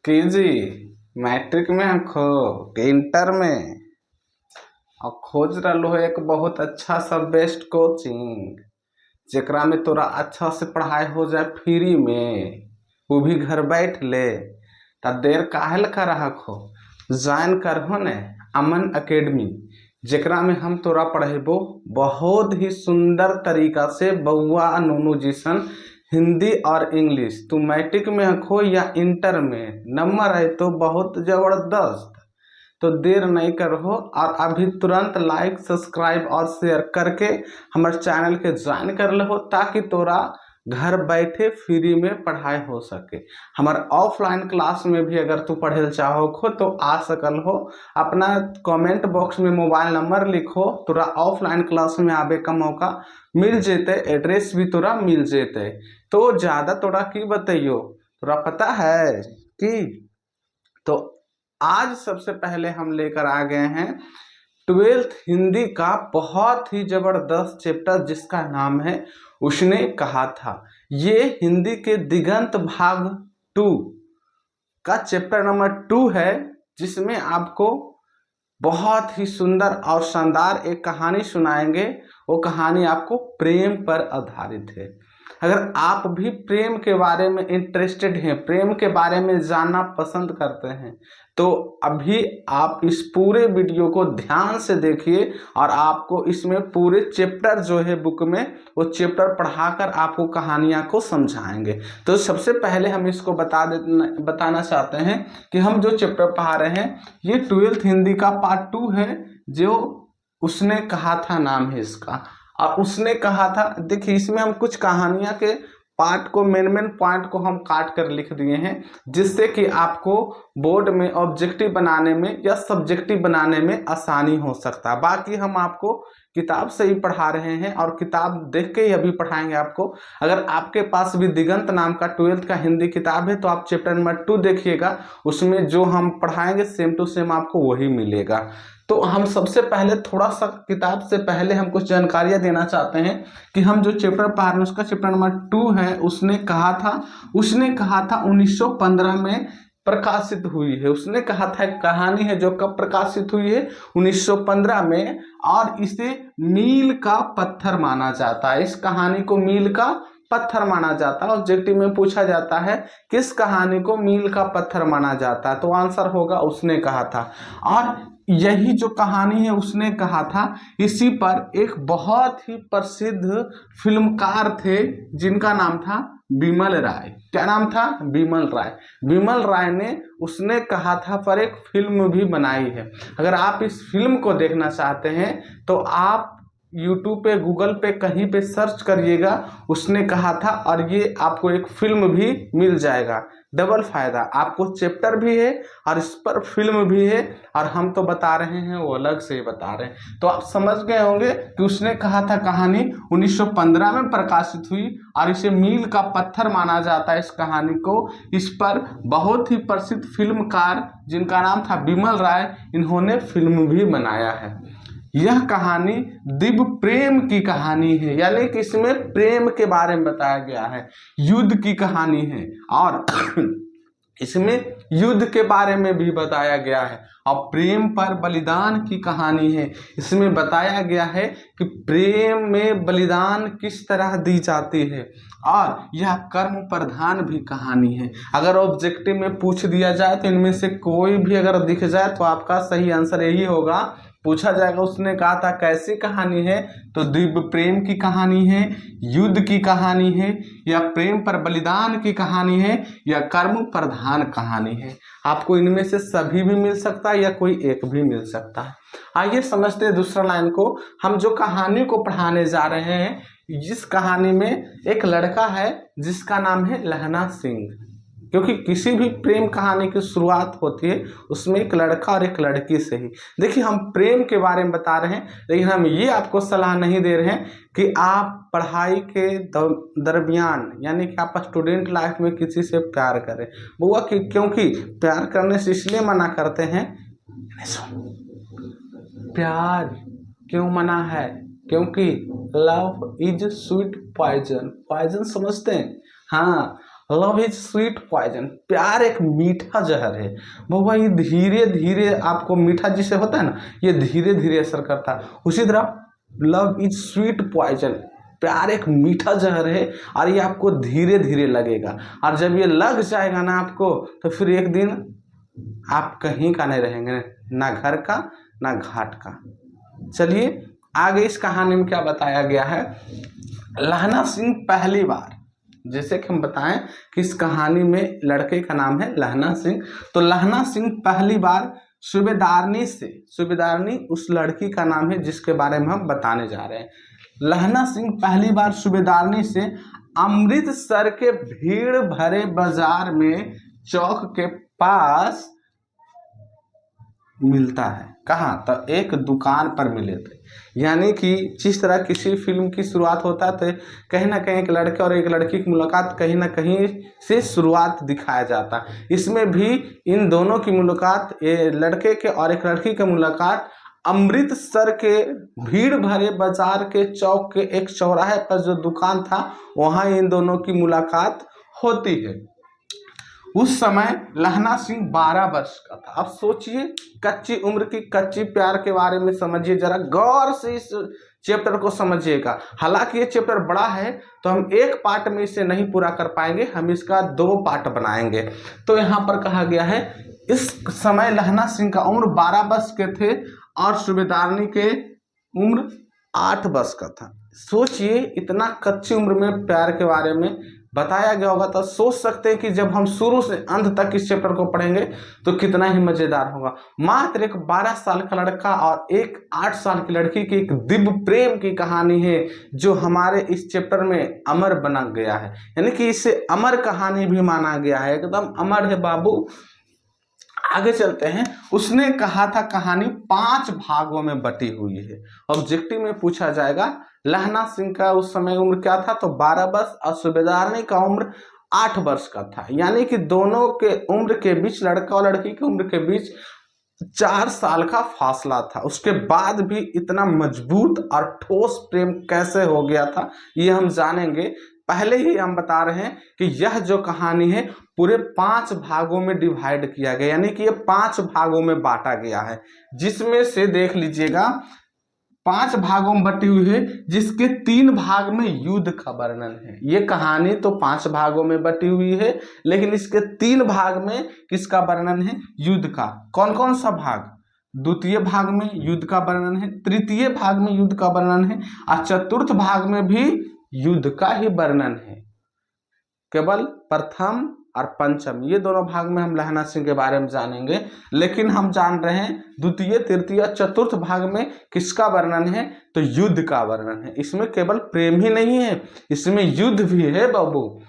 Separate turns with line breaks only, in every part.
कीजी matric में खो कि इंटर में और खोज रहा है एक बहुत अच्छा सा बेस्ट कोचिंग जेकरा में तोरा अच्छा से पढ़ाई हो जाए फ्री में, वो भी घर बैठ ले। ता देर काहेल कर रहा खो, ज्वाइन करहो ने अमन एकेडमी, जेकरा में हम तोरा पढ़ेबो बहुत ही सुंदर तरीका से बउआ नूनू जिसन हिंदी और इंग्लिश। तू मैट्रिक में हो या इंटर में, नंबर है तो बहुत जबरदस्त। तो देर नहीं करो और अभी तुरंत लाइक सब्सक्राइब और शेयर करके हमारे चैनल के ज्वाइन कर लो, ताकि तोरा घर बैठे फ्री में पढ़ाई हो सके। हमारे ऑफलाइन क्लास में भी अगर तू पढ़े चाहो खो तो आ सकल हो। अपना कमेंट बॉक्स में मोबाइल नंबर लिखो, तोरा ऑफलाइन क्लास में आवे का मौका मिल जेते, एड्रेस भी तोरा मिल जेते। तो ज़्यादा तोरा की बताइयो, तोरा पता है कि तो आज सबसे पहले हम लेकर आ गए हैं ट्वेल्थ हिंदी का बहुत ही जबरदस्त चैप्टर, जिसका नाम है उसने कहा था। ये हिंदी के दिगंत भाग 2 का चैप्टर नंबर 2 है, जिसमें आपको बहुत ही सुंदर और शानदार एक कहानी सुनाएंगे। वो कहानी आपको प्रेम पर आधारित है। अगर आप भी प्रेम के बारे में इंटरेस्टेड हैं, प्रेम के बारे में जानना पसंद करते हैं, तो अभी आप इस पूरे वीडियो को ध्यान से देखिए और आपको इसमें पूरे चैप्टर जो है बुक में, वो चैप्टर पढ़ाकर आपको कहानियाँ को समझाएंगे। तो सबसे पहले हम इसको बताना चाहते हैं कि हम जो चैप्टर पढ़ा रहे हैं ये ट्वेल्थ हिंदी का पार्ट 2 है, जो उसने कहा था नाम है इसका। और उसने कहा था, देखिए इसमें हम कुछ कहानियां के पार्ट को, मेन पॉइंट को हम काट कर लिख दिए हैं, जिससे कि आपको बोर्ड में ऑब्जेक्टिव बनाने में या सब्जेक्टिव बनाने में आसानी हो सकता है। बाकी हम आपको किताब से ही पढ़ा रहे हैं और किताब देख के ही अभी पढ़ाएंगे आपको। अगर आपके पास भी दिगंत नाम का ट्वेल्थ का हिंदी किताब है तो आप चैप्टर नंबर 2 देखिएगा, उसमें जो हम पढ़ाएंगे सेम टू सेम आपको वही मिलेगा। तो हम सबसे पहले थोड़ा सा किताब से पहले हम कुछ जानकारियां देना चाहते हैं कि हम जो चैप्टर पढ़ रहे हैं उसका चैप्टर नंबर 2 है। उसने कहा था 1915 में प्रकाशित हुई है। उसने कहा था एक कहानी है जो कब प्रकाशित हुई है, 1915 में, और इसे मील का पत्थर माना जाता है। इस कहानी को मील का पत्थर माना जाता है। ऑब्जेक्टिव में पूछा जाता है किस कहानी को मील का पत्थर माना जाता है, तो आंसर होगा उसने कहा था। और यही जो कहानी है उसने कहा था, इसी पर एक बहुत ही प्रसिद्ध फिल्मकार थे जिनका नाम था बिमल राय। क्या नाम था? बिमल राय। बिमल राय ने उसने कहा था पर एक फिल्म भी बनाई है। अगर आप इस फिल्म को देखना चाहते हैं तो आप यूट्यूब पे, गूगल पे, कहीं पे सर्च करिएगा उसने कहा था, और ये आपको एक फिल्म भी मिल जाएगा। डबल फायदा, आपको चैप्टर भी है और इस पर फिल्म भी है, और हम तो बता रहे हैं वो अलग से बता रहे हैं। तो आप समझ गए होंगे कि उसने कहा था कहानी 1915 में प्रकाशित हुई और इसे मील का पत्थर माना जाता है इस कहानी को। इस पर बहुत ही प्रसिद्ध फिल्मकार जिनका नाम था बिमल राय, इन्होंने फिल्म भी बनाया है। यह कहानी दिव्य प्रेम की कहानी है, यानी कि इसमें प्रेम के बारे में बताया गया है, युद्ध की कहानी है, और इसमें युद्ध के बारे में भी बताया गया है, और प्रेम पर बलिदान की कहानी है। इसमें बताया गया है कि प्रेम में बलिदान किस तरह दी जाती है, और यह कर्म प्रधान भी कहानी है। अगर ऑब्जेक्टिव में पूछ दिया जाए तो इनमें से कोई भी अगर दिख जाए तो आपका सही आंसर यही होगा। पूछा जाएगा उसने कहा था कैसी कहानी है, तो दिव्य प्रेम की कहानी है, युद्ध की कहानी है, या प्रेम पर बलिदान की कहानी है, या कर्म प्रधान कहानी है। आपको इनमें से सभी भी मिल सकता है या कोई एक भी मिल सकता है। आइए समझते हैं दूसरा लाइन को। हम जो कहानी को पढ़ाने जा रहे हैं, जिस कहानी में एक लड़का है जिसका नाम है लहना सिंह, क्योंकि किसी भी प्रेम कहानी की शुरुआत होती है उसमें एक लड़का और एक लड़की से ही। देखिए हम प्रेम के बारे में बता रहे हैं, लेकिन हम ये आपको सलाह नहीं दे रहे हैं कि आप पढ़ाई के दरमियान, यानी कि आप स्टूडेंट लाइफ में किसी से प्यार करें। बुआ क्योंकि प्यार करने से इसलिए मना करते हैं, प्यार क्यों मना है? क्योंकि love is sweet poison. Poison समझते हैं? हाँ, लव इज स्वीट पॉइजन, प्यार एक मीठा जहर है। बाबा ये धीरे धीरे आपको, मीठा जिसे होता है ना, ये धीरे धीरे असर करता है। उसी तरह लव इज स्वीट पॉइजन, प्यार एक मीठा जहर है और ये आपको धीरे धीरे लगेगा, और जब ये लग जाएगा ना आपको, तो फिर एक दिन आप कहीं का नहीं रहेंगे, ना घर का ना घाट का। चलिए आगे इस कहानी में क्या बताया गया है। लहना सिंह पहली बार, जैसे कि हम बताएं कि इस कहानी में लड़के का नाम है लहना सिंह, तो लहना सिंह पहली बार सूबेदारनी से, सूबेदारनी उस लड़की का नाम है जिसके बारे में हम बताने जा रहे हैं। लहना सिंह पहली बार सूबेदारनी से अमृतसर के भीड़ भरे बाजार में चौक के पास मिलता है। कहाँ? तो एक दुकान पर मिले थे। यानी कि जिस तरह किसी फिल्म की शुरुआत होता है तो कहीं ना कहीं एक लड़के और एक लड़की की मुलाकात कहीं ना कहीं से शुरुआत दिखाया जाता है। इसमें भी इन दोनों की मुलाकात, ये लड़के के और एक लड़की की मुलाकात अमृतसर के भीड़ भरे बाजार के चौक के एक चौराहे पर जो दुकान था वहाँ इन दोनों की मुलाकात होती है। उस समय लहना सिंह 12 वर्ष का था। अब सोचिए, कच्ची उम्र की कच्ची प्यार के बारे में समझिए, जरा गौर से इस चैप्टर को समझिएगा। हालांकि ये चैप्टर बड़ा है तो हम एक पार्ट में इसे नहीं पूरा कर पाएंगे, हम इसका 2 पार्ट बनाएंगे। तो यहाँ पर कहा गया है इस समय लहना सिंह का उम्र 12 वर्ष के थे और सूबेदारनी के उम्र 8 वर्ष का था। सोचिए, इतना कच्ची उम्र में प्यार के बारे में बताया गया होगा, तो सोच सकते हैं कि जब हम शुरू से अंत तक इस चैप्टर को पढ़ेंगे तो कितना ही मजेदार होगा। मात्र एक 12 साल का लड़का और एक 8 साल की लड़की की एक दिव्य प्रेम की कहानी है जो हमारे इस चैप्टर में अमर बना गया है। यानी कि इसे अमर कहानी भी माना गया है, एकदम अमर है बाबू। आगे चलते हैं। उसने कहा था कहानी 5 भागों में बटी हुई है। ऑब्जेक्टिव में पूछा जाएगा लहना सिंह का उस समय उम्र क्या था, तो 12 वर्ष और सूबेदारनी का उम्र 8 वर्ष का था। यानी कि दोनों के उम्र के बीच, लड़का और लड़की के उम्र के बीच 4 साल का फासला था। उसके बाद भी इतना मजबूत और ठोस प्रेम कैसे हो गया था ये हम जानेंगे। पहले ही हम बता रहे हैं कि यह जो कहानी है पूरे 5 भागों में डिवाइड किया गया, यानी कि ये 5 भागों में बांटा गया है, जिसमें से देख लीजिएगा 5 भागों में बटी हुई है, जिसके 3 भाग में युद्ध का वर्णन है। ये कहानी तो 5 भागों में बटी हुई है, लेकिन इसके 3 भाग में किसका वर्णन है? युद्ध का। कौन कौन सा भाग? द्वितीय भाग में युद्ध का वर्णन है, तृतीय भाग में युद्ध का वर्णन है और चतुर्थ भाग में भी युद्ध का ही वर्णन है। केवल प्रथम और पंचम, ये दोनों भाग में हम लहना सिंह के बारे में जानेंगे, लेकिन हम जान रहे हैं द्वितीय तृतीय चतुर्थ भाग में किसका वर्णन है, तो युद्ध का वर्णन है। इसमें केवल प्रेम ही नहीं है, इसमें युद्ध भी है बाबू।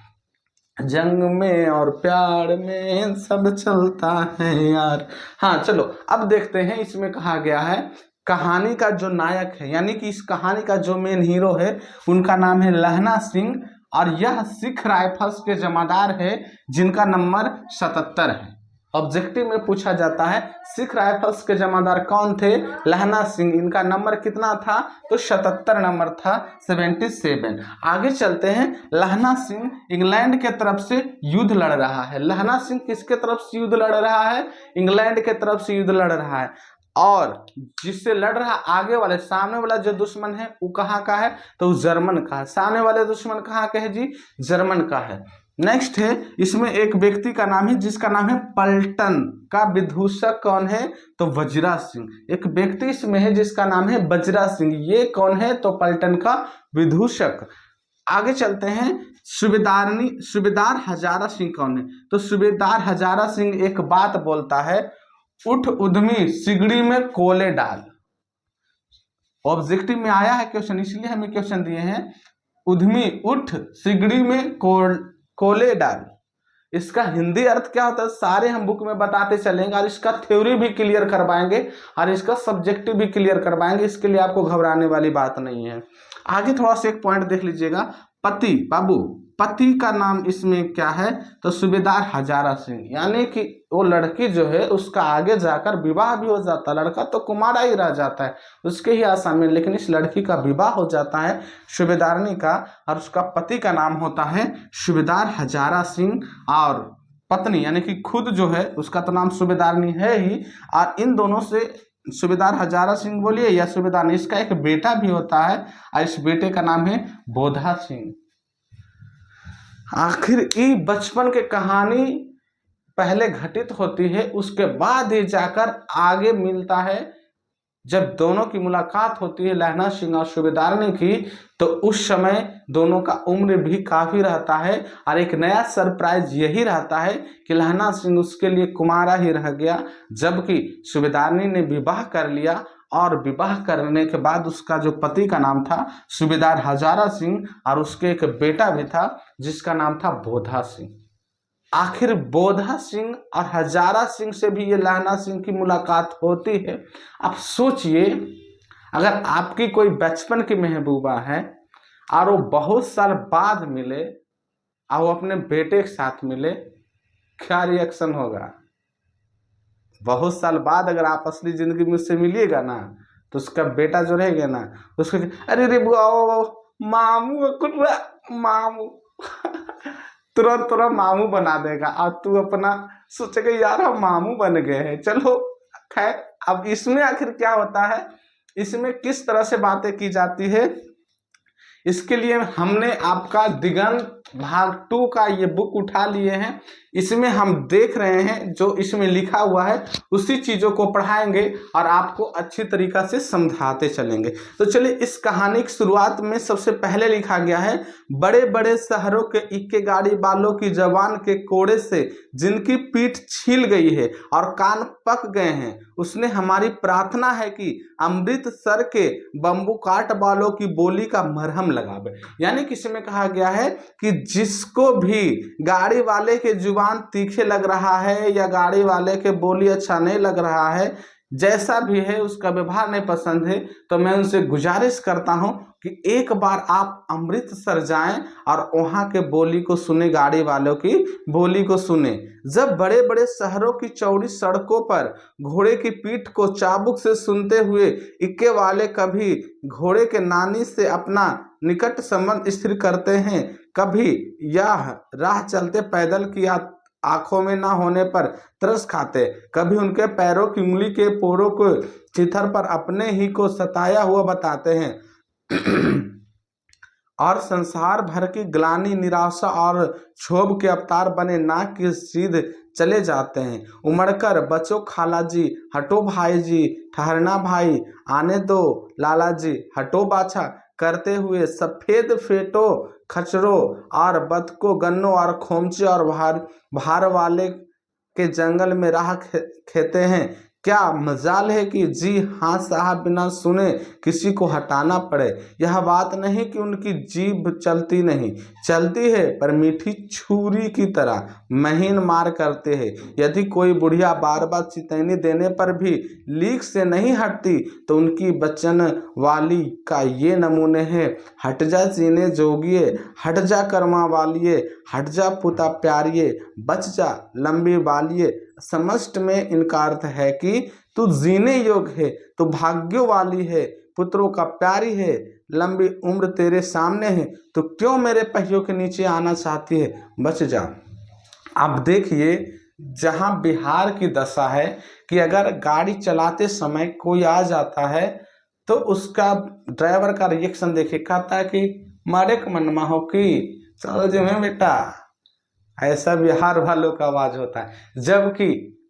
जंग में और प्यार में सब चलता है यार। हाँ चलो अब देखते हैं। इसमें कहा गया है कहानी का जो नायक है, यानी कि इस कहानी का जो मेन हीरो है, उनका नाम है लहना सिंह और यह सिख राइफल्स के जमादार है जिनका नंबर 77 है। ऑब्जेक्टिव में पूछा जाता है सिख राइफल्स के जमादार कौन थे? लहना सिंह। इनका नंबर कितना था? तो 77 नंबर था, 77। आगे चलते हैं। लहना सिंह इंग्लैंड के तरफ से युद्ध लड़ रहा है। लहना सिंह किसके तरफ से युद्ध लड़ रहा है? इंग्लैंड के तरफ से युद्ध लड़ रहा है। और जिससे लड़ रहा आगे वाले, सामने वाला जो दुश्मन है वो कहाँ का है? तो जर्मन का है। सामने वाले दुश्मन कहाँ के है जी? जर्मन का है। नेक्स्ट है, इसमें एक व्यक्ति का नाम है जिसका नाम है पलटन का विदूषक कौन है? तो वज्रा सिंह। एक व्यक्ति इसमें है जिसका नाम है वज्रा सिंह। ये कौन है? तो पलटन का विदूषक। आगे चलते हैं। सूबेदार हजारा सिंह कौन है? तो सूबेदार हजारा सिंह एक बात बोलता है, उठ उद्यमी सिगड़ी में कोले डाल। ऑब्जेक्टिव में आया है क्वेश्चन, इसलिए हमें क्वेश्चन दिए हैं। उद्यमी उठ सिगड़ी में कोले डाल, इसका हिंदी अर्थ क्या होता है सारे हम बुक में बताते चलेंगे और इसका थ्योरी भी क्लियर करवाएंगे और इसका सब्जेक्टिव भी क्लियर करवाएंगे। इसके लिए आपको घबराने वाली बात नहीं है। आगे थोड़ा सा एक पॉइंट देख लीजिएगा। पति बाबू, पति का नाम इसमें क्या है, तो सूबेदार हजारा सिंह, यानी कि वो लड़की जो है उसका आगे जाकर विवाह भी हो जाता है। लड़का तो कुमारा ही रह जाता है उसके ही आशा में, लेकिन इस लड़की का विवाह हो जाता है सूबेदारनी का, और उसका पति का नाम होता है सूबेदार हजारा सिंह, और पत्नी यानी कि खुद जो है उसका तो नाम सूबेदारनी है ही, और इन दोनों से सूबेदार हजारा सिंह बोलिए या सूबेदार, इसका एक बेटा भी होता है और इस बेटे का नाम है बोधा सिंह। आखिर ये बचपन की कहानी पहले घटित होती है, उसके बाद ही जाकर आगे मिलता है। जब दोनों की मुलाकात होती है लहना सिंह और सूबेदारनी की, तो उस समय दोनों का उम्र भी काफी रहता है, और एक नया सरप्राइज यही रहता है कि लहना सिंह उसके लिए कुमारा ही रह गया, जबकि सूबेदारनी ने विवाह कर लिया, और विवाह करने के बाद उसका जो पति का नाम था सूबेदार हजारा सिंह, और उसके एक बेटा भी था जिसका नाम था बोधा सिंह। आखिर बोधा सिंह और हजारा सिंह से भी ये लहना सिंह की मुलाकात होती है। अब सोचिए, अगर आपकी कोई बचपन की महबूबा है और वो बहुत साल बाद मिले और वो अपने बेटे के साथ मिले, क्या रिएक्शन होगा? बहुत साल बाद अगर आप असली जिंदगी में उससे मिलिएगा ना, तो उसका बेटा जो रहेगा ना, उसको अरे रे मामू कुर्रा मामू तुरंत तुरंत मामू बना देगा, और तू अपना सोचेगा यार हम मामू बन गए हैं। चलो खैर, अब इसमें आखिर क्या होता है, इसमें किस तरह से बातें की जाती है, इसके लिए हमने आपका दिगंत भाग 2 का ये बुक उठा लिए हैं। इसमें हम देख रहे हैं जो इसमें लिखा हुआ है उसी चीज़ों को पढ़ाएंगे और आपको अच्छी तरीक़ा से समझाते चलेंगे। तो चलिए, इस कहानी की शुरुआत में सबसे पहले लिखा गया है, बड़े बड़े शहरों के इक्के गाड़ी वालों की जवान के कोड़े से जिनकी पीठ छिल गई है और कान पक गए हैं, उसने हमारी प्रार्थना है कि अमृतसर के बम्बू काट वालों की बोली का मरहम लगावे। यानी किसी में कहा गया है कि जिसको भी गाड़ी वाले के जुबान तीखे लग रहा है या गाड़ी वाले के बोली अच्छा नहीं लग रहा है, जैसा भी है उसका व्यवहार नहीं पसंद है, तो मैं उनसे गुजारिश करता हूं कि एक बार आप अमृतसर जाएं और वहां के बोली को सुने, गाड़ी वालों की बोली को सुने। जब बड़े बड़े शहरों की चौड़ी सड़कों पर घोड़े की पीठ को चाबुक से सुनते हुए इक्के वाले कभी घोड़े के नानी से अपना निकट संबंध स्थिर करते हैं, कभी यह राह चलते पैदल की आंखों में ना होने पर तरस खाते, कभी उनके पैरों की उंगली के पोरों को चिथर पर अपने ही को सताया हुआ बताते हैं और संसार भर की ग्लानि, निराशा और क्षोभ के अवतार बने नाक की सीध चले जाते हैं। उमड़कर बचो खाला जी, हटो भाई जी, ठहरना भाई, आने दो लाला जी, हटो बाछा, करते हुए सफेद फेटो खचरो और बतको, गन्नों और खोमचे और भार वाले के जंगल में राह खेते हैं। क्या मजाल है कि जी हाँ साहब बिना सुने किसी को हटाना पड़े। यह बात नहीं कि उनकी जीभ चलती नहीं, चलती है, पर मीठी छुरी की तरह महीन मार करते हैं। यदि कोई बुढ़िया बार बार चेतावनी देने पर भी लीक से नहीं हटती, तो उनकी बचन वाली का ये नमूने हैं, हट जा सीने जोगिए, हट जा कर्मा वालिए, हट जा पुता प्यारिए, बच जा लंबी बालिए। समस्त में इनका अर्थ है कि तू जीने योग्य है, तू भाग्यों वाली है, पुत्रों का प्यारी है, लंबी उम्र तेरे सामने है, तो क्यों मेरे पहियों के नीचे आना चाहती है, बच जा। अब देखिए, जहां बिहार की दशा है कि अगर गाड़ी चलाते समय कोई आ जाता है तो उसका ड्राइवर का रिएक्शन देखिए, कहता है कि मारे कमनमा हो कि चलो जो है बेटा, ऐसा बिहार वालों का आवाज होता है। जबकि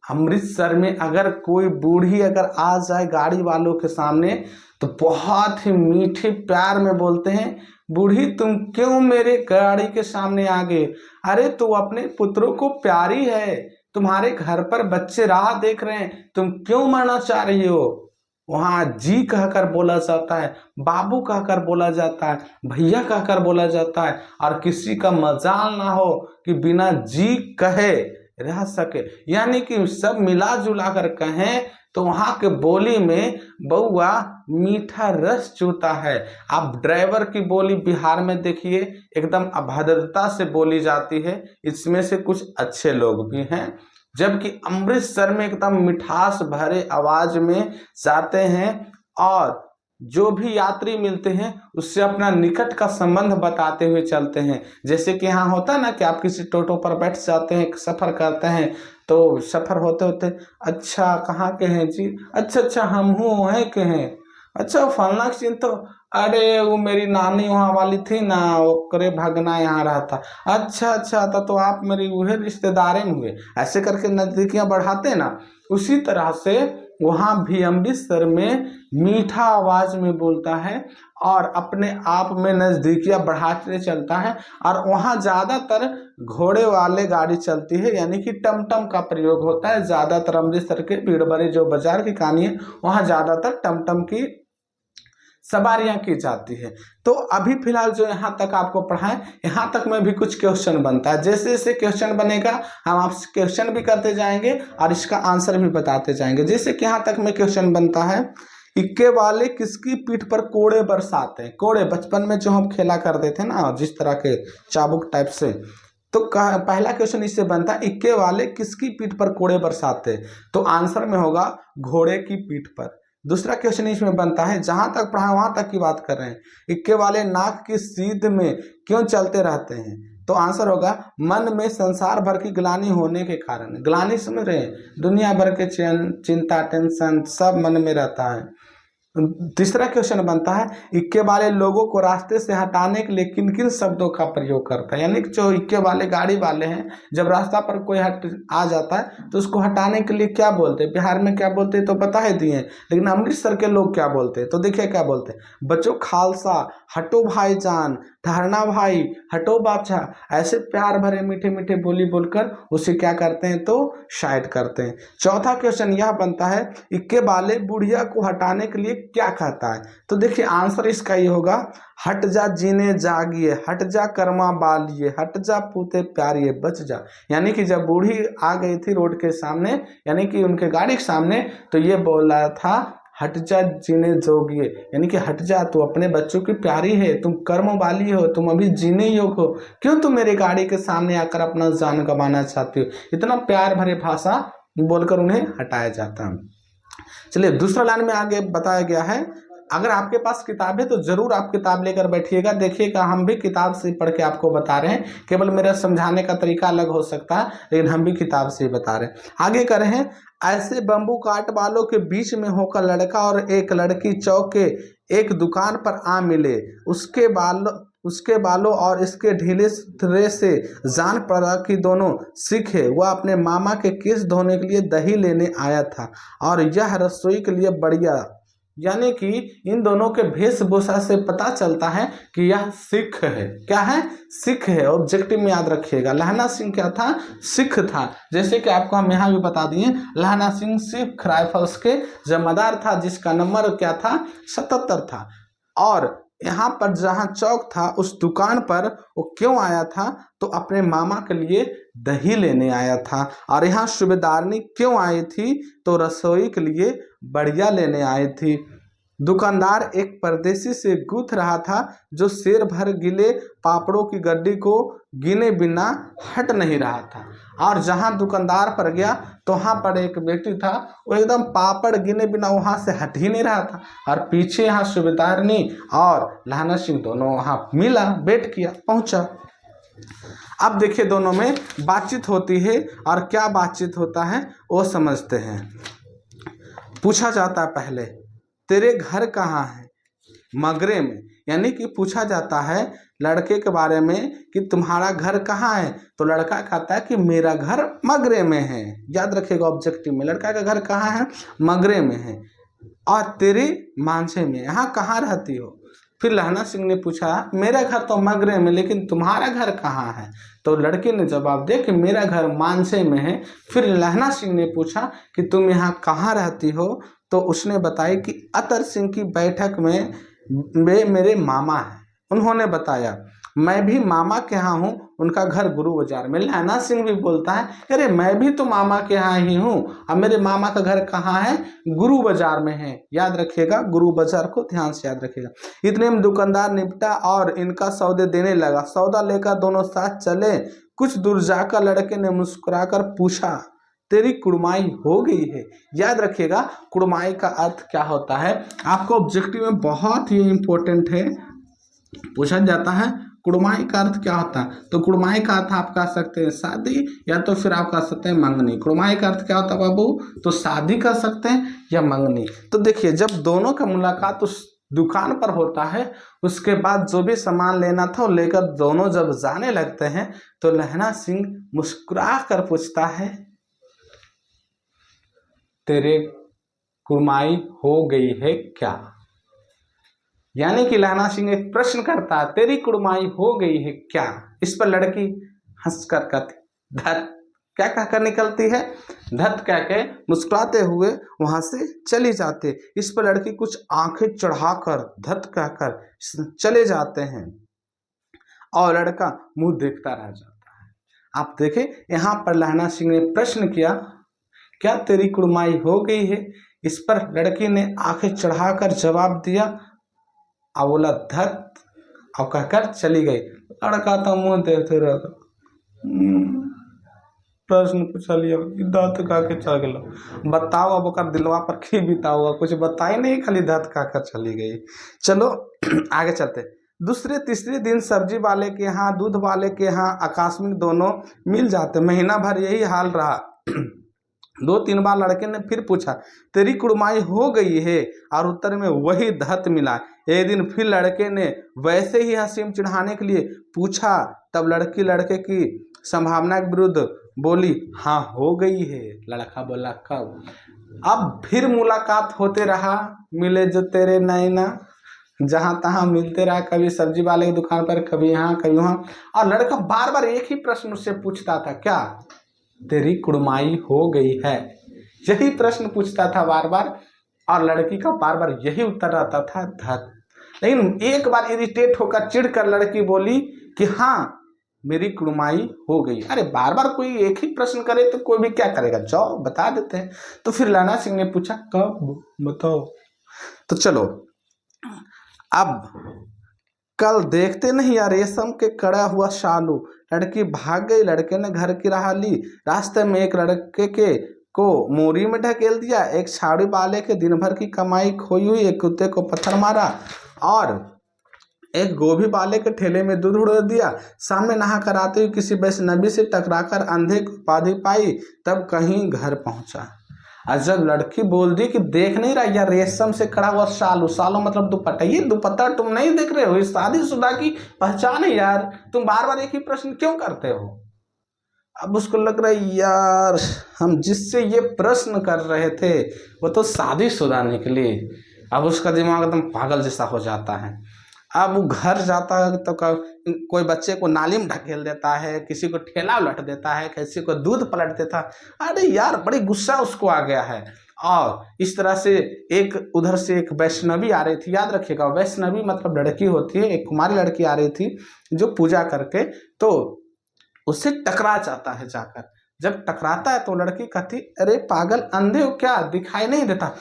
अमृतसर में अगर कोई बूढ़ी अगर आ जाए गाड़ी वालों के सामने, तो बहुत ही मीठे प्यार में बोलते हैं, बूढ़ी तुम क्यों मेरे गाड़ी के सामने आ गए? अरे तू अपने पुत्रों को प्यारी है, तुम्हारे घर पर बच्चे राह देख रहे हैं, तुम क्यों मरना चाह रही हो? वहाँ जी कहकर बोला जाता है, बाबू कहकर बोला जाता है, भैया कहकर बोला जाता है, और किसी का मजाल ना हो कि बिना जी कहे रह सके। यानी कि सब मिला जुला कर कहें तो वहाँ के बोली में बउआ मीठा रस चूता है। आप ड्राइवर की बोली बिहार में देखिए, एकदम अभद्रता से बोली जाती है, इसमें से कुछ अच्छे लोग भी हैं। जबकि अमृतसर में एकदम मिठास भरे आवाज में जाते हैं और जो भी यात्री मिलते हैं उससे अपना निकट का संबंध बताते हुए चलते हैं। जैसे कि यहाँ होता है ना कि आप किसी टोटो पर बैठ जाते हैं, सफ़र करते हैं, तो सफ़र होते होते अच्छा कहाँ के हैं जी, अच्छा अच्छा हम हूँ वहीं के हैं, अच्छा फलना चिन्ह तो, अरे वो मेरी नानी वहाँ वाली थी ना, ओकरे भगना यहाँ रहता, अच्छा अच्छा तो आप मेरी वही रिश्तेदारे में हुए। ऐसे करके नज़दीकियाँ बढ़ाते हैं ना, उसी तरह से वहाँ भी अमृतसर में मीठा आवाज में बोलता है और अपने आप में नज़दीकियाँ बढ़ाते चलता है। और वहाँ ज़्यादातर घोड़े वाले गाड़ी चलती है, यानी कि टमटम का प्रयोग होता है। ज़्यादातर अमृतसर के भीड़ भरे जो बाजार की कहानी है वहाँ ज़्यादातर टमटम की सवारियां की जाती है। तो अभी फिलहाल जो यहाँ तक आपको पढ़ाएं, यहाँ तक में भी कुछ क्वेश्चन बनता है। जैसे जैसे क्वेश्चन बनेगा हम आपसे क्वेश्चन भी करते जाएंगे और इसका आंसर भी बताते जाएंगे। जैसे कि यहाँ तक में क्वेश्चन बनता है, इक्के वाले किसकी पीठ पर कोड़े बरसाते हैं। कोड़े बचपन में जो हम खेला करते थे ना, जिस तरह के चाबुक टाइप से, तो पहला क्वेश्चन इससे बनता है, इक्के वाले किसकी पीठ पर कोड़े बरसाते हैं, तो आंसर में होगा घोड़े की पीठ पर। दूसरा क्वेश्चन इसमें बनता है, जहां तक पढ़ा वहां तक की बात कर रहे हैं, इक्के वाले नाक की सीध में क्यों चलते रहते हैं, तो आंसर होगा मन में संसार भर की ग्लानि होने के कारण। ग्लानि समझ रहे हैं, दुनिया भर के चिंता टेंशन सब मन में रहता है। तीसरा क्वेश्चन बनता है, इक्के वाले लोगों को रास्ते से हटाने के लिए किन किन शब्दों का प्रयोग करता है। यानी कि जो इक्के वाले गाड़ी वाले हैं, जब रास्ता पर कोई आ जाता है तो उसको हटाने के लिए क्या बोलते हैं। बिहार में क्या बोलते हैं तो बता ही दिए, लेकिन अमृतसर के लोग क्या बोलते हैं तो देखिए क्या बोलते हैं, बच्चों खालसा, हटो भाईजान, ठहरना भाई, हटो बादशाह, ऐसे प्यार भरे मीठे मीठे बोली बोलकर उसे क्या करते हैं तो शायद करते हैं। चौथा क्वेश्चन यह बनता है, इक्के वाले बुढ़िया को हटाने के लिए क्या कहता है, तो देखिए आंसर इसका ये होगा, हट जा जीने जागिए, हट जा कर्मा बालिए, हट जा पूते प्यारिए, बच जा। यानी कि जब बूढ़ी आ गई थी रोड के सामने, यानी कि उनके गाड़ी के सामने, तो ये बोल रहा था हट जा जीने जोगिए, यानी कि हट जा, तू अपने बच्चों की प्यारी है, तुम कर्म वाली हो, तुम अभी जीने योग हो, क्यों तुम मेरे गाड़ी के सामने आकर अपना जान गंवाना चाहती हो। इतना प्यार भरे भाषा बोलकर उन्हें हटाया जाता है। चलिए दूसरा लाइन में आगे बताया गया है, अगर आपके पास किताब है तो जरूर आप किताब लेकर बैठिएगा, देखिएगा हम भी किताब से पढ़ के आपको बता रहे हैं, केवल मेरा समझाने का तरीका अलग हो सकता है लेकिन हम भी किताब से ही बता रहे हैं। आगे कर रहे हैं, ऐसे बम्बू काट वालों के बीच में होकर लड़का और एक लड़की चौक के एक दुकान पर आ मिले, उसके बालों और इसके ढीले सिरे से जान पड़ा कि दोनों सिख है। वह अपने मामा के केस धोने के लिए दही लेने आया था और यह रसोई के लिए बढ़िया। यानी कि इन दोनों के वेशभूषा से पता चलता है कि यह सिख है। क्या है, सिख है। ऑब्जेक्टिव में याद रखिएगा, लहना सिंह क्या था, सिख था। जैसे कि आपको हम यहाँ भी बता दिए, लहना सिंह सिख राइफल्स के जमादार था, जिसका नंबर क्या था 77 था। और यहाँ पर जहाँ चौक था उस दुकान पर वो क्यों आया था, तो अपने मामा के लिए दही लेने आया था। और यहाँ सूबेदारनी क्यों आई थी, तो रसोई के लिए बढ़िया लेने आई थी। दुकानदार एक परदेसी से गूंथ रहा था जो शेर भर गिले पापड़ों की गड्डी को गिने बिना हट नहीं रहा था। और जहाँ दुकानदार पर गया तो वहाँ पर एक व्यक्ति था, वो एकदम पापड़ गिने बिना वहाँ से हट ही नहीं रहा था। और पीछे यहाँ सूबेदारनी और लहना सिंह दोनों वहाँ मिला, वेट किया, पहुँचा। अब देखिए दोनों में बातचीत होती है और क्या बातचीत होता है वो समझते हैं। पूछा जाता है पहले, तेरे घर कहाँ है, मगरे में। यानी कि पूछा जाता है लड़के के बारे में कि तुम्हारा घर कहाँ है, तो लड़का कहता है कि मेरा घर मगरे में है। याद रखिएगा ऑब्जेक्टिव में, लड़का का घर कहाँ है, मगरे में है। और तेरे मांझे में, यहाँ कहाँ रहती हो। फिर लहना सिंह ने पूछा मेरा घर तो मगरे में, लेकिन तुम्हारा घर कहाँ है, तो लड़के ने जवाब दिया कि मेरा घर मानसे में है। फिर लहना सिंह ने पूछा कि तुम यहाँ कहाँ रहती हो, तो उसने बताया कि अतर सिंह की बैठक में वे मेरे मामा हैं। उन्होंने बताया मैं भी मामा के यहाँ हूँ, उनका घर गुरु बाजार में। लहना सिंह भी बोलता है अरे मैं भी तो मामा के यहाँ ही हूँ, अब मेरे मामा का घर कहाँ है, गुरु बाजार में है। याद रखिएगा, गुरु बाजार को ध्यान से याद रखिएगा। इतने में दुकानदार निपटा और इनका सौदे देने लगा। सौदा लेकर दोनों साथ चले। कुछ दूर जाकर लड़के ने मुस्कुराकर पूछा तेरी कुड़माई हो गई है। याद रखिएगा, कुड़माई का अर्थ क्या होता है, आपको ऑब्जेक्टिव में बहुत ही इंपॉर्टेंट है, पूछा जाता है कुड़माई का अर्थ क्या होता है। तो कुड़माई का अर्थ आप कह सकते हैं शादी, या तो फिर आप कह सकते हैं मंगनी। कुड़माई का अर्थ क्या होता है बाबू, तो शादी कर सकते हैं या मंगनी। तो देखिए, जब दोनों का मुलाकात उस दुकान पर होता है, उसके बाद जो भी सामान लेना था वो लेकर दोनों जब जाने लगते हैं, तो लहना सिंह मुस्कुरा कर पूछता है तेरे कुड़माई हो गई है क्या। यानी कि लहना सिंह एक प्रश्न करता है तेरी कुड़माई हो गई है क्या। इस पर लड़की हंसकर कहती धत, क्या कहकर निकलती है, धत कह के मुस्कुराते हुए वहां से चली जाते। इस पर लड़की कुछ आंखें चढ़ाकर धत कहकर चले जाते हैं और लड़का मुंह देखता रह जाता है। आप देखें, यहाँ पर लहना सिंह ने प्रश्न किया क्या तेरी कुड़माई हो गई है। इस पर लड़की ने आंखें चढ़ाकर जवाब दिया और बोला धत, और कहकर चली गई। लड़का तो मुंह देखते रह प्रश्न पूछा लिया, दांत का के चल गया। बताओ अब ओकर दिलवा पर की बीता हुआ, कुछ बताई नहीं, खाली दांत का कर चली गई। चलो आगे चलते। दूसरे तीसरे दिन सब्जी वाले के यहाँ, दूध वाले के यहाँ आकस्मिक दोनों मिल जाते। महीना भर यही हाल रहा। 2-3 बार लड़के ने फिर पूछा तेरी कुड़माई हो गई है, और उत्तर में वही धत मिला। एक दिन फिर लड़के ने वैसे ही हंसी चिढ़ाने के लिए पूछा, तब लड़की लड़के की संभावना के विरुद्ध बोली हाँ हो गई है। लड़का बोला कब। अब फिर मुलाकात होते रहा, मिले जो तेरे नैना, जहाँ तहाँ मिलते रहा, कभी सब्जी वाले की दुकान पर, कभी यहाँ कभी वहाँ। और लड़का बार बार एक ही प्रश्न उससे पूछता था, क्या तेरी कुड़माई हो गई है। यही प्रश्न पूछता था बार बार, और लड़की का बार बार यही उत्तर रहता था धत। लेकिन एक बार इरिटेट होकर चिढ़ कर लड़की बोली कि हाँ मेरी कुड़माई हो गई। अरे बार बार कोई एक ही प्रश्न करे तो कोई भी क्या करेगा, जाओ बता देते हैं। तो फिर लहना सिंह ने पूछा कब बताओ। तो चलो अब कल देखते नहीं यार रेशम के कड़ा हुआ शालू। लड़की भाग गई। लड़के ने घर की राह ली। रास्ते में एक लड़के के को मोरी में ढकेल दिया। एक छाड़ी वाले के दिन भर की कमाई खोई हुई। एक कुत्ते को पत्थर मारा और एक गोभी वाले के ठेले में दूध उड़ा दिया। सामने नहा कर आते हुए किसी वैष्णवी से टकराकर अंधे को उपाधि पाई। तब कहीं घर पहुंचा। और जब लड़की बोल दी कि देख नहीं रहा यार रेशम से कड़ा हुआ शालू, शालू मतलब दुपट्टा, ये दुपट्टा तुम नहीं देख रहे हो, शादीशुदा की पहचान है यार, तुम बार बार एक ही प्रश्न क्यों करते हो। अब उसको लग रहा है यार हम जिससे ये प्रश्न कर रहे थे वो तो शादीशुदा निकली। अब उसका दिमाग एकदम पागल जैसा हो जाता है। अब वो घर जाता है तो कोई बच्चे को नाली में ढकेल देता है, किसी को ठेला उलट देता है, किसी को दूध पलट देता है। अरे यार बड़ी गुस्सा उसको आ गया है। और इस तरह से एक उधर से एक वैष्णवी आ रही थी। याद रखिएगा वैष्णवी मतलब लड़की होती है, एक कुमारी लड़की आ रही थी जो पूजा करके, तो उससे टकरा जाता है जाकर। जब टकराता है तो लड़की कहती अरे पागल अंधे हो क्या, दिखाई नहीं देता।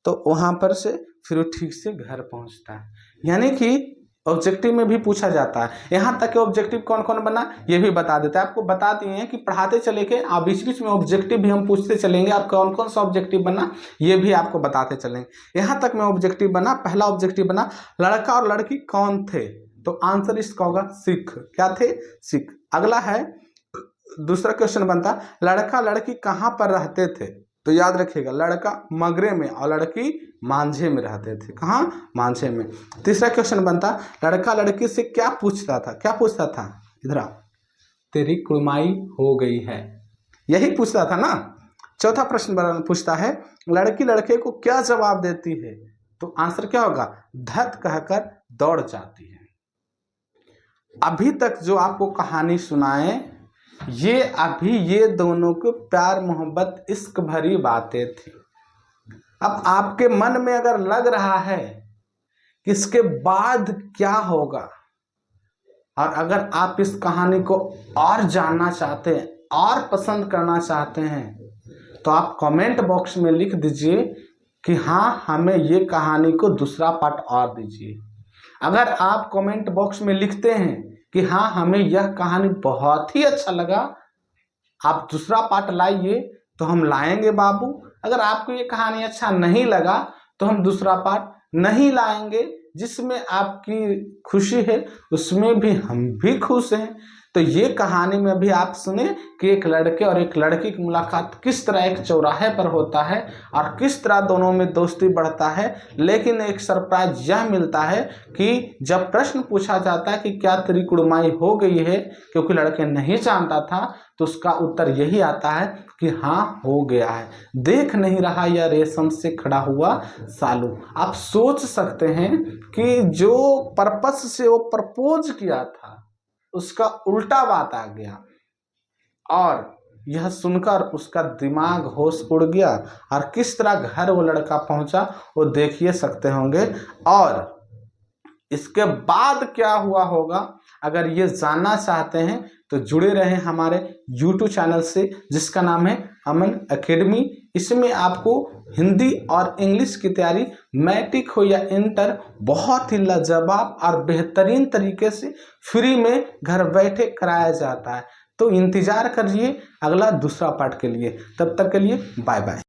तो वहां पर से फिर वो ठीक से घर पहुंचता है। यानी कि ऑब्जेक्टिव में भी पूछा जाता है। यहाँ तक कि ऑब्जेक्टिव कौन कौन बना ये भी बता देता है। आपको बता दिए हैं कि पढ़ाते चले के आप बीच बीच में ऑब्जेक्टिव भी हम पूछते चलेंगे, और कौन कौन सा ऑब्जेक्टिव बना ये भी आपको बताते चलेंगे। यहाँ तक में ऑब्जेक्टिव बना, पहला ऑब्जेक्टिव बना लड़का और लड़की कौन थे, तो आंसर इसका होगा सिख। क्या थे, सिख। अगला है दूसरा क्वेश्चन बनता लड़का लड़की कहाँ पर रहते थे, तो याद रखिएगा लड़का मगरे में और लड़की मांझे में रहते थे। कहाँ, मांझे में। तीसरा क्वेश्चन बनता लड़का लड़की से क्या पूछता था, क्या पूछता था, इधर आओ, तेरी कुड़माई हो गई है, यही पूछता था ना। चौथा प्रश्न पूछता है लड़की लड़के को क्या जवाब देती है, तो आंसर क्या होगा, धत कहकर दौड़ जाती है। अभी तक जो आपको कहानी सुनाए ये अभी ये दोनों को प्यार मोहब्बत इश्क भरी बातें थी। अब आपके मन में अगर लग रहा है कि इसके बाद क्या होगा, और अगर आप इस कहानी को और जानना चाहते हैं और पसंद करना चाहते हैं तो आप कमेंट बॉक्स में लिख दीजिए कि हाँ, हमें ये कहानी को दूसरा पार्ट और दीजिए। अगर आप कमेंट बॉक्स में लिखते हैं कि हाँ, हमें यह कहानी बहुत ही अच्छा लगा, आप दूसरा पार्ट लाइए, तो हम लाएंगे बाबू। अगर आपको ये कहानी अच्छा नहीं लगा तो हम दूसरा पार्ट नहीं लाएंगे। जिसमें आपकी खुशी है उसमें भी हम भी खुश हैं। तो ये कहानी में भी आप सुने कि एक लड़के और एक लड़की की मुलाकात किस तरह एक चौराहे पर होता है और किस तरह दोनों में दोस्ती बढ़ता है। लेकिन एक सरप्राइज यह मिलता है कि जब प्रश्न पूछा जाता है कि क्या तेरी कुड़माई हो गई है, क्योंकि लड़के नहीं जानता था, तो उसका उत्तर यही आता है कि हाँ, हो गया है। देख नहीं रहा यह रेशम से खड़ा हुआ सालू। आप सोच सकते हैं कि जो पर्पस से वो प्रपोज किया था उसका उल्टा बात आ गया, और यह सुनकर उसका दिमाग होश उड़ गया। और किस तरह घर वो लड़का पहुंचा वो देखिए सकते होंगे। और इसके बाद क्या हुआ होगा, अगर ये जानना चाहते हैं तो जुड़े रहें हमारे YouTube चैनल से, जिसका नाम है अमन एकेडमी। इसमें आपको हिंदी और इंग्लिश की तैयारी मैट्रिक हो या इंटर बहुत ही लाजवाब और बेहतरीन तरीके से फ्री में घर बैठे कराया जाता है। तो इंतज़ार करिए अगला दूसरा पार्ट के लिए। तब तक के लिए बाय बाय।